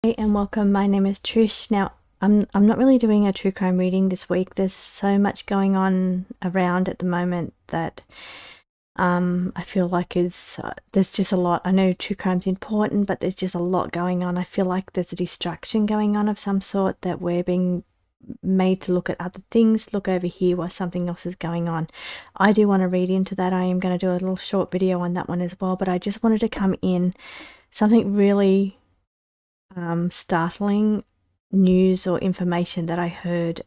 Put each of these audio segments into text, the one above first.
Hey and welcome. My name is Trish. Now, I'm not really doing a true crime reading this week. There's so much going on around at the moment that I feel like there's just a lot. I know true crime's important, but there's just a lot going on. I feel like there's a distraction going on of some sort, that we're being made to look at other things, look over here while something else is going on. I do want to read into that. I am going to do a little short video on that one as well, but I just wanted to come in something really startling news or information that I heard.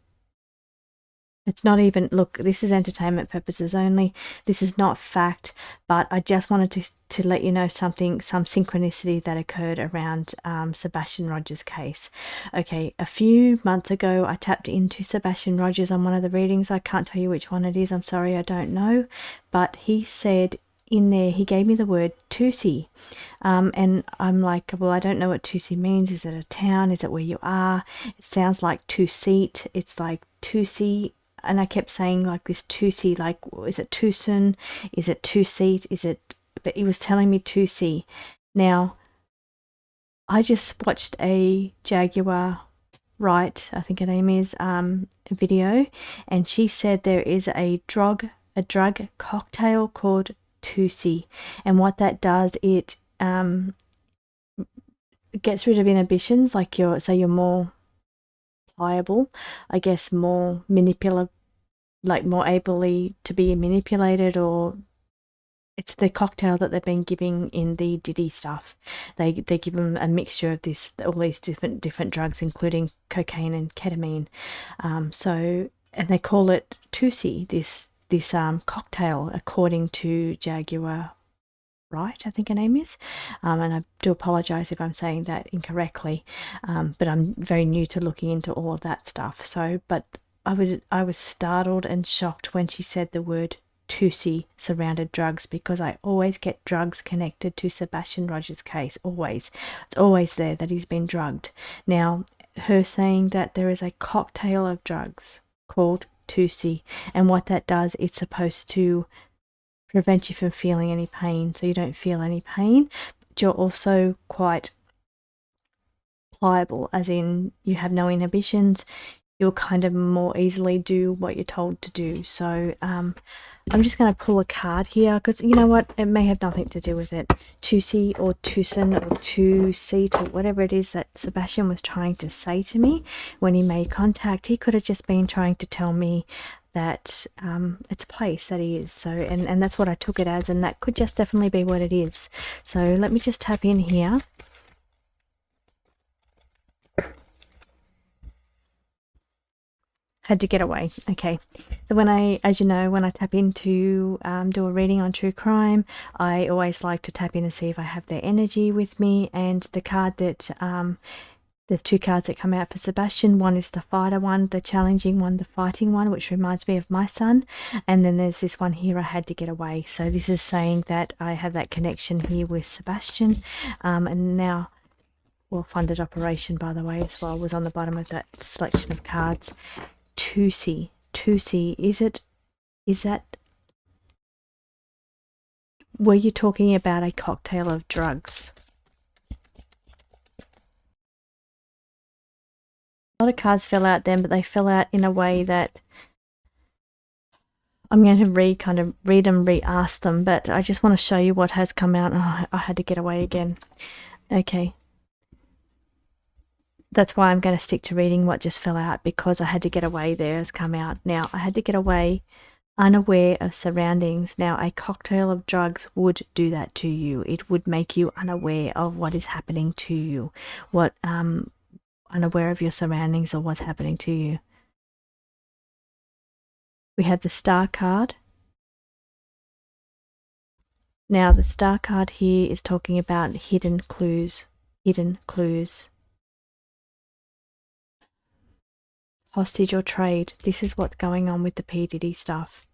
It's not even, look, this is entertainment purposes only. This is not fact, but I just wanted to let you know some synchronicity that occurred around Sebastian Rogers' case. Okay, a few months ago, I tapped into Sebastian Rogers on one of the readings. I can't tell you which one it is. I'm sorry, I don't know. But he said in there, he gave me the word toucie. And I'm like, well, I don't know what Tusi means. Is it a town? Is it where you are? It sounds like two-seat. It's like Tusi. And I kept saying like this Tusi, like, is it Tucson? Is it two-seat? Is it, but he was telling me Tusi. Now, I just watched a Jaguar Wright, I think her name is, video, and she said there is a drug cocktail called Tusi, and what that does, it gets rid of inhibitions, like you're more pliable, I guess, more manipulative, like more ably to be manipulated, or it's the cocktail that they've been giving in the Diddy stuff. They give them a mixture of all these different drugs, including cocaine and ketamine. And they call it Tusi, this cocktail, according to Jaguar Wright, I think her name is, and I do apologize if I'm saying that incorrectly, but I'm very new to looking into all of that stuff. So, but I was startled and shocked when she said the word Tusi surrounded drugs, because I always get drugs connected to Sebastian Rogers' case. Always, it's always there that he's been drugged. Now, her saying that there is a cocktail of drugs called Tusi, and what that does, it's supposed to prevent you from feeling any pain, so you don't feel any pain, but you're also quite pliable, as in you have no inhibitions. You'll kind of more easily do what you're told to do. So I'm just going to pull a card here, because you know what, it may have nothing to do with it. Tusi or Tucson or two-seat or whatever it is that Sebastian was trying to say to me when he made contact, he could have just been trying to tell me that it's a place that he is. So, and that's what I took it as, and that could just definitely be what it is. So let me just tap in here. Had to get away. Okay, so as you know, when I tap into do a reading on true crime, I always like to tap in and see if I have their energy with me. And the card that there's two cards that come out for Sebastian. One is the fighter one, the challenging one, the fighting one, which reminds me of my son. And then there's this one here, I had to get away. So this is saying that I have that connection here with Sebastian. And now, well, funded operation, by the way, as well, was on the bottom of that selection of cards. Tusi, is that, were you talking about a cocktail of drugs? A lot of cards fell out then, but they fell out in a way that I'm going to read them, re-ask them, but I just want to show you what has come out. Oh, I had to get away again. Okay. That's why I'm going to stick to reading what just fell out, because I had to get away. There has come out. Now, I had to get away, unaware of surroundings. Now, a cocktail of drugs would do that to you. It would make you unaware of what is happening to you, unaware of your surroundings or what's happening to you. We have the Star card. Now, the Star card here is talking about hidden clues. Hostage or trade. This is what's going on with the P. Diddy stuff.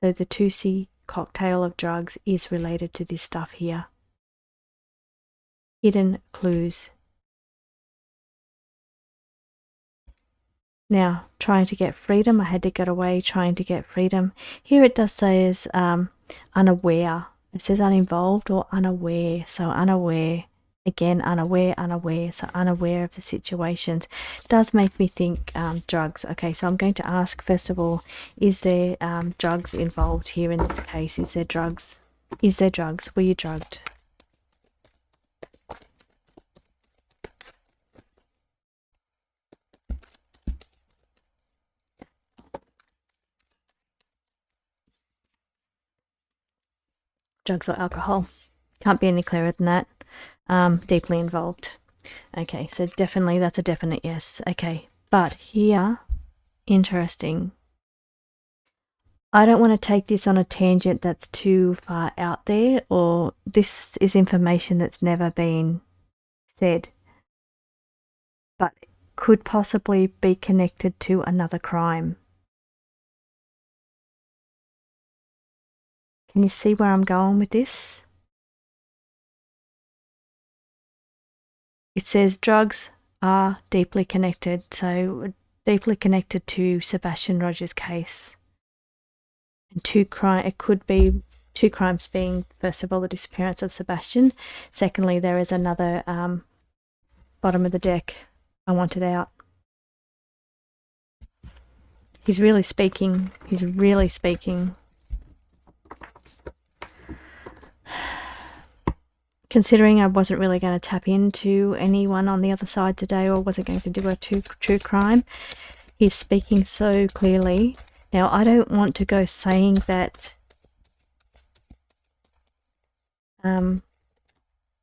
So the Tusi cocktail of drugs is related to this stuff here. Hidden clues. Now, trying to get freedom. I had to get away, trying to get freedom. Here it does say is unaware. It says uninvolved or unaware. So unaware. Again, unaware, so unaware of the situations. Does make me think drugs. Okay, so I'm going to ask, first of all, is there drugs involved here in this case? Is there drugs? Is there drugs? Were you drugged? Drugs or alcohol? Can't be any clearer than that. Deeply involved. Okay, so definitely that's a definite yes. Okay, but here, interesting. I don't want to take this on a tangent that's too far out there, or this is information that's never been said, but could possibly be connected to another crime. Can you see where I'm going with this? It says drugs are deeply connected, so deeply connected to Sebastian Rogers' case. And it could be two crimes being, first of all, the disappearance of Sebastian. Secondly, there is another bottom of the deck, I want it out. He's really speaking. He's really speaking. Considering I wasn't really going to tap into anyone on the other side today, or wasn't going to do a true crime, he's speaking so clearly. Now, I don't want to go saying that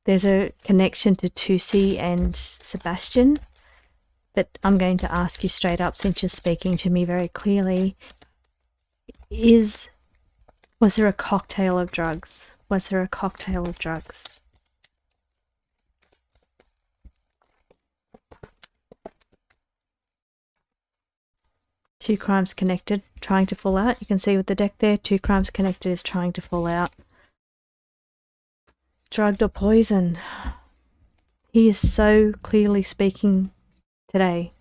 there's a connection to Tusi and Sebastian, but I'm going to ask you straight up, since you're speaking to me very clearly, was there a cocktail of drugs? Was there a cocktail of drugs? Two crimes connected, trying to fall out. You can see with the deck there, two crimes connected is trying to fall out. Drugged or poisoned. He is so clearly speaking today.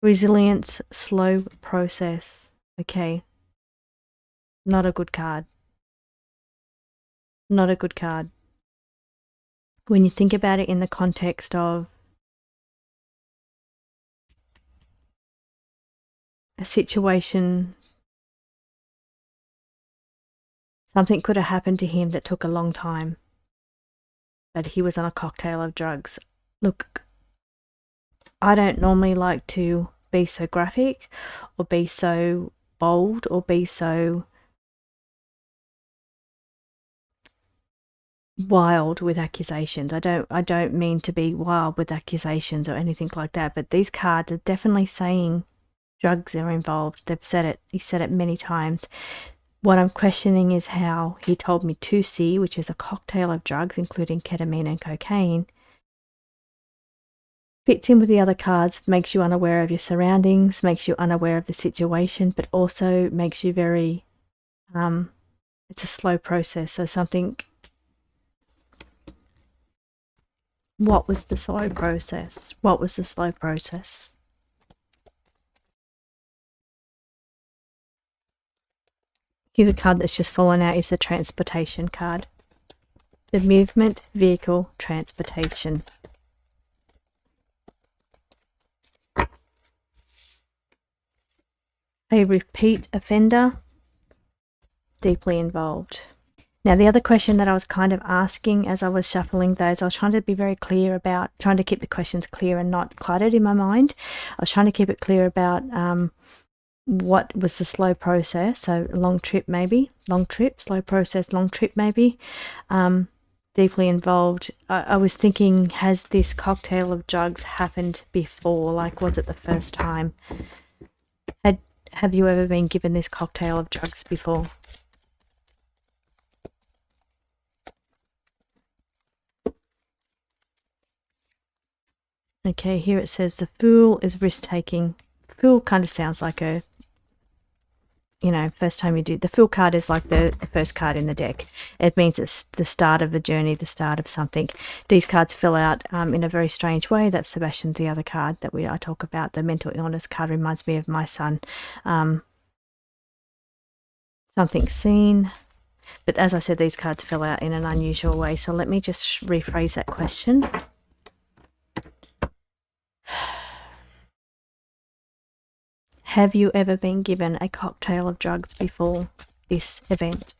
Resilience, slow process. Okay. Not a good card. Not a good card. When you think about it in the context of a situation, something could have happened to him that took a long time, but he was on a cocktail of drugs. Look, I don't normally like to be so graphic or be so bold or be so wild with accusations. I don't mean to be wild with accusations or anything like that, but these cards are definitely saying drugs are involved. They've said it. He said it many times. What I'm questioning is how he told me toucie, which is a cocktail of drugs, including ketamine and cocaine, fits in with the other cards, makes you unaware of your surroundings, makes you unaware of the situation, but also makes you very, it's a slow process. So something, what was the slow process? What was the slow process? Here, the card that's just fallen out is the transportation card. The movement, vehicle, transportation. A repeat offender, deeply involved. Now, the other question that I was kind of asking as I was shuffling those, I was trying to be very clear about, trying to keep the questions clear and not cluttered in my mind. I was trying to keep it clear about what was the slow process, so long trip maybe, long trip, slow process, long trip maybe, deeply involved. I was thinking, has this cocktail of drugs happened before? Like, was it the first time? Have you ever been given this cocktail of drugs before? Okay, here it says the Fool is risk-taking. Fool kind of sounds like a, first time you do. The Fool card is like the first card in the deck. It means it's the start of a journey, the start of something. These cards fill out in a very strange way. That's Sebastian's the other card that I talk about. The mental illness card reminds me of my son. Something seen. but as I said, these cards fell out in an unusual way. So let me just rephrase that question. Have you ever been given a cocktail of drugs before this event?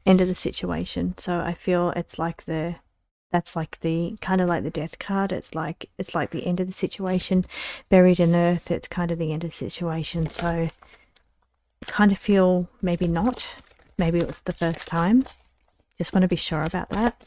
End of the situation. So I feel it's like that's like the kind of like the death card. It's like the end of the situation, buried in earth. It's kind of the end of the situation. So I kind of feel maybe not. Maybe it was the first time. Just want to be sure about that.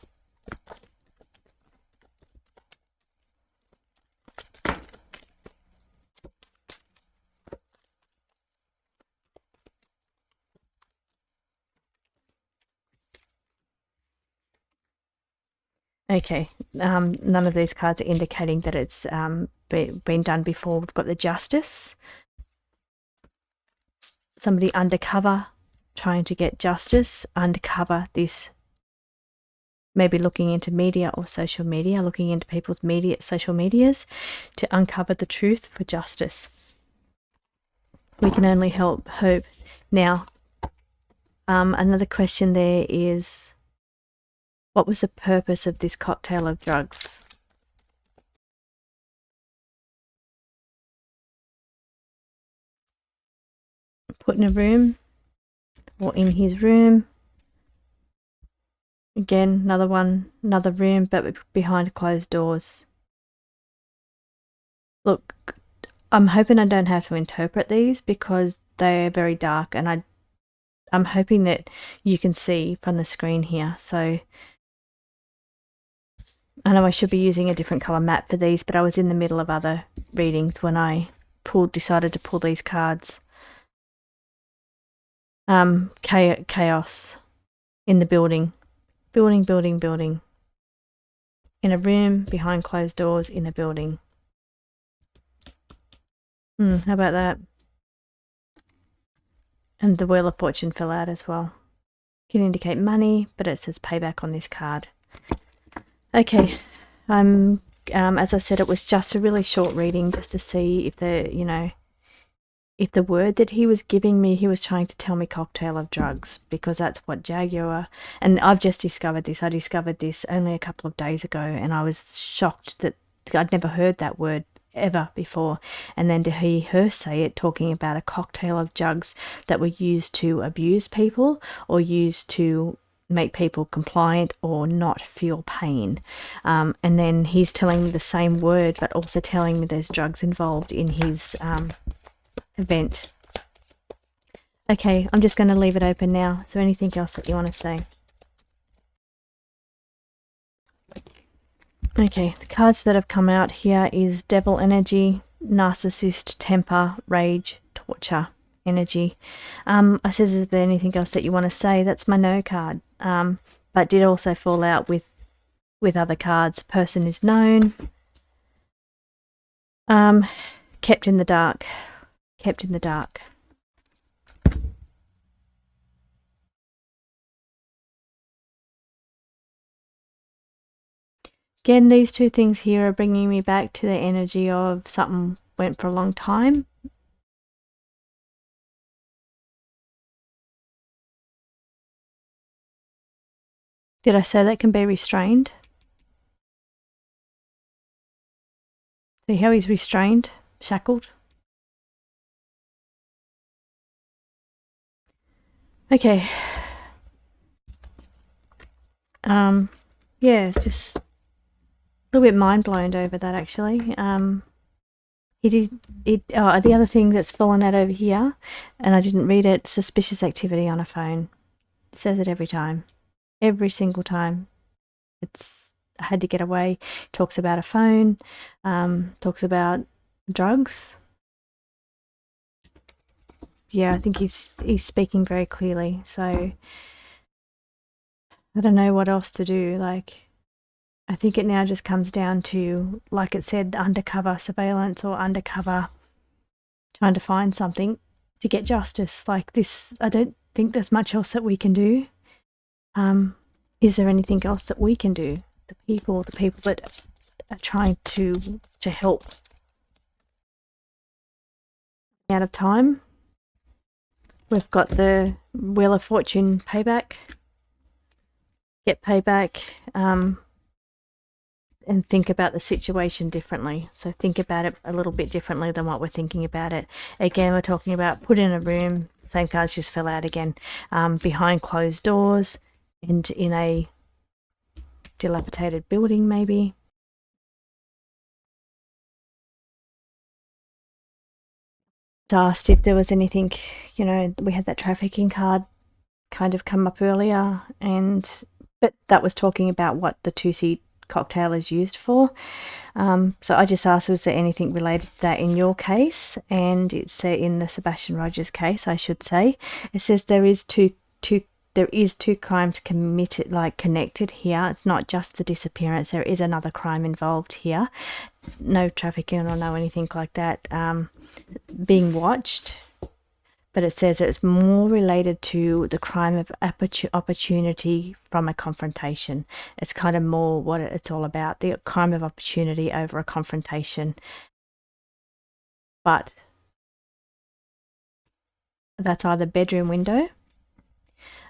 Okay, none of these cards are indicating that it's been done before. We've got the Justice. Somebody undercover, trying to get justice, undercover this, maybe looking into media or social media, looking into people's social medias to uncover the truth for justice. We can only hope. Now, another question there is, what was the purpose of this cocktail of drugs? Put in a room or in his room. Again, another room, but behind closed doors. Look, I'm hoping I don't have to interpret these because they're very dark, and I'm hoping that you can see from the screen here. So I know I should be using a different color mat for these, but I was in the middle of other readings when I decided to pull these cards. Chaos in the building. Building. In a room, behind closed doors, in a building. How about that? And the Wheel of Fortune fell out as well. Can indicate money, but it says payback on this card. Okay, as I said, it was just a really short reading just to see if if the word that he was giving me, he was trying to tell me cocktail of drugs, because that's what Jaguar, and I've just discovered this. I discovered this only a couple of days ago, and I was shocked that I'd never heard that word ever before. And then to hear her say it, talking about a cocktail of drugs that were used to abuse people or used to make people compliant or not feel pain. And then he's telling me the same word, but also telling me there's drugs involved in his event. Okay, I'm just going to leave it open now. Is there anything else that you want to say? Okay, the cards that have come out here is Devil Energy, Narcissist, Temper, Rage, Torture Energy. I says, is there anything else that you want to say? That's my no card. But did also fall out with other cards. Person is known. Kept in the dark. Kept in the dark. Again, these two things here are bringing me back to the energy of something went for a long time. Did I say that can be restrained? See how he's restrained, shackled? Okay. Yeah, just a little bit mind blown over that actually. The other thing that's fallen out over here, and I didn't read it, suspicious activity on a phone. It says it every time. Every single time. I had to get away. Talks about a phone, talks about drugs. Yeah, I think he's speaking very clearly. So I don't know what else to do. Like, I think it now just comes down to, like it said, undercover surveillance or undercover trying to find something to get justice. Like this, I don't think there's much else that we can do. Is there anything else that we can do? The people that are trying to help Out of time. We've got the Wheel of Fortune payback. Get payback. And think about the situation differently. So think about it a little bit differently than what we're thinking about it. Again, we're talking about put in a room, same cards just fell out again, behind closed doors and in a dilapidated building maybe. Asked if there was anything, you know, we had that trafficking card kind of come up earlier, but that was talking about what the Tusi cocktail is used for. So I just asked, was there anything related to that in your case? And it's in the Sebastian Rogers case, I should say. It says there is two crimes committed, like connected here. It's not just the disappearance. There is another crime involved here. No trafficking or no anything like that being watched. But it says it's more related to the crime of opportunity from a confrontation. It's kind of more what it's all about, the crime of opportunity over a confrontation. But that's either bedroom window,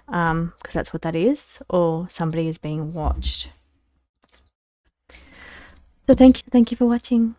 because that's what that is, or somebody is being watched. So thank you for watching.